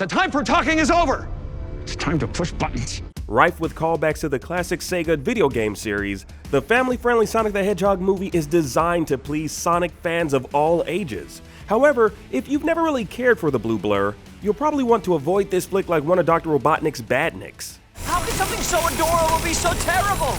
The time for talking is over! It's time to push buttons. Rife with callbacks to the classic Sega video game series, the family-friendly Sonic the Hedgehog movie is designed to please Sonic fans of all ages. However, if you've never really cared for the blue blur, you'll probably want to avoid this flick like one of Dr. Robotnik's badniks. How can something so adorable be so terrible?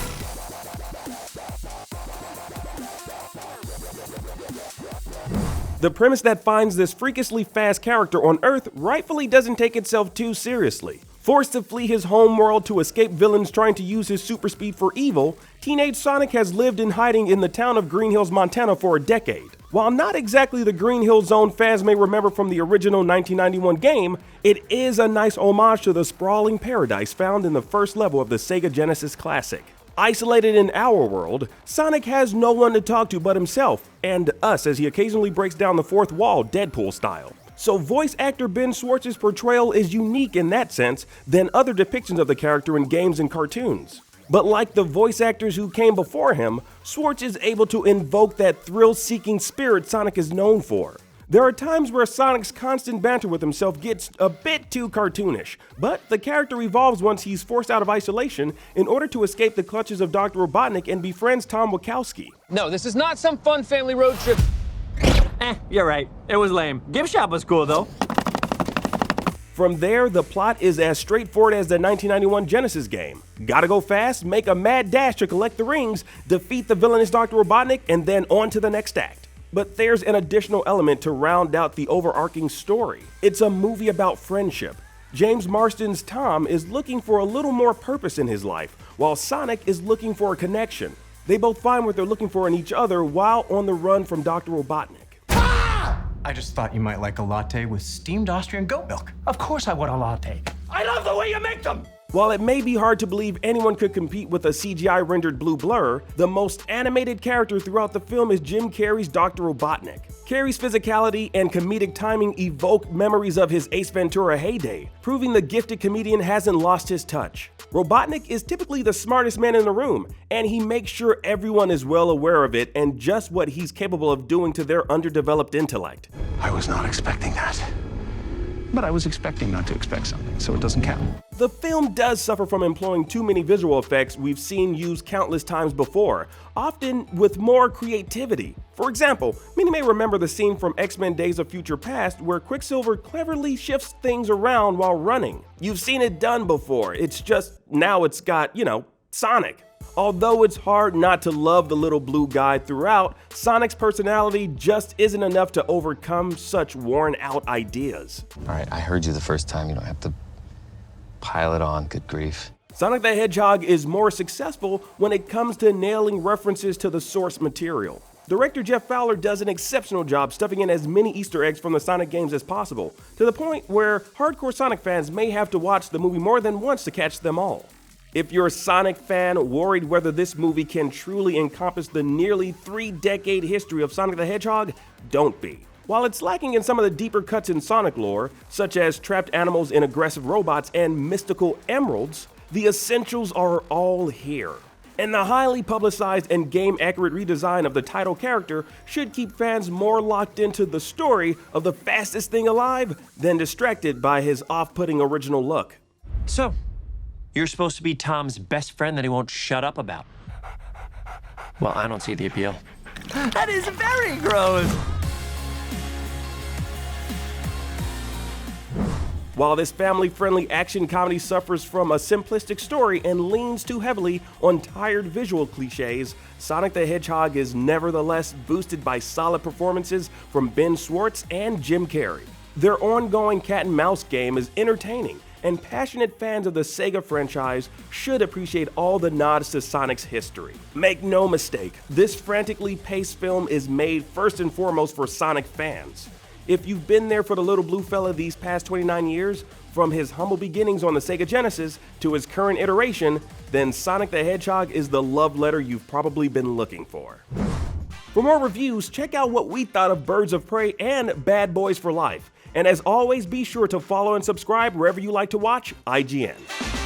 The premise that finds this freakishly fast character on Earth rightfully doesn't take itself too seriously. Forced to flee his homeworld to escape villains trying to use his super speed for evil, teenage Sonic has lived in hiding in the town of Green Hills, Montana for a decade. While not exactly the Green Hill Zone fans may remember from the original 1991 game, it is a nice homage to the sprawling paradise found in the first level of the Sega Genesis classic. Isolated in our world, Sonic has no one to talk to but himself, and us as he occasionally breaks down the fourth wall Deadpool style. So voice actor Ben Schwartz's portrayal is unique in that sense than other depictions of the character in games and cartoons. But like the voice actors who came before him, Schwartz is able to invoke that thrill-seeking spirit Sonic is known for. There are times where Sonic's constant banter with himself gets a bit too cartoonish, but the character evolves once he's forced out of isolation in order to escape the clutches of Dr. Robotnik and befriends Tom Wachowski. No, this is not some fun family road trip. You're right. It was lame. Gift shop was cool, though. From there, the plot is as straightforward as the 1991 Genesis game. Gotta go fast, make a mad dash to collect the rings, defeat the villainous Dr. Robotnik, and then on to the next act. But there's an additional element to round out the overarching story. It's a movie about friendship. James Marsden's Tom is looking for a little more purpose in his life, while Sonic is looking for a connection. They both find what they're looking for in each other while on the run from Dr. Robotnik. I just thought you might like a latte with steamed Austrian goat milk. Of course I want a latte. I love the way you make them! While it may be hard to believe anyone could compete with a CGI-rendered blue blur, the most animated character throughout the film is Jim Carrey's Dr. Robotnik. Carrey's physicality and comedic timing evoke memories of his Ace Ventura heyday, proving the gifted comedian hasn't lost his touch. Robotnik is typically the smartest man in the room, and he makes sure everyone is well aware of it and just what he's capable of doing to their underdeveloped intellect. I was not expecting that. But I was expecting not to expect something, so it doesn't count. The film does suffer from employing too many visual effects we've seen used countless times before, often with more creativity. For example, many may remember the scene from X-Men Days of Future Past where Quicksilver cleverly shifts things around while running. You've seen it done before, it's just now it's got, Sonic. Although it's hard not to love the little blue guy throughout, Sonic's personality just isn't enough to overcome such worn-out ideas. All right, I heard you the first time. You don't have to pile it on. Good grief. Sonic the Hedgehog is more successful when it comes to nailing references to the source material. Director Jeff Fowler does an exceptional job stuffing in as many Easter eggs from the Sonic games as possible, to the point where hardcore Sonic fans may have to watch the movie more than once to catch them all. If you're a Sonic fan worried whether this movie can truly encompass the nearly 3-decade history of Sonic the Hedgehog, don't be. While it's lacking in some of the deeper cuts in Sonic lore, such as trapped animals and aggressive robots and mystical emeralds, the essentials are all here. And the highly publicized and game-accurate redesign of the title character should keep fans more locked into the story of the fastest thing alive than distracted by his off-putting original look. So, you're supposed to be Tom's best friend that he won't shut up about. Well, I don't see the appeal. That is very gross. While this family-friendly action comedy suffers from a simplistic story and leans too heavily on tired visual cliches, Sonic the Hedgehog is nevertheless boosted by solid performances from Ben Schwartz and Jim Carrey. Their ongoing cat-and-mouse game is entertaining, and passionate fans of the Sega franchise should appreciate all the nods to Sonic's history. Make no mistake, this frantically paced film is made first and foremost for Sonic fans. If you've been there for the little blue fella these past 29 years, from his humble beginnings on the Sega Genesis to his current iteration, then Sonic the Hedgehog is the love letter you've probably been looking for. For more reviews, check out what we thought of Birds of Prey and Bad Boys for Life. And as always, be sure to follow and subscribe wherever you like to watch IGN.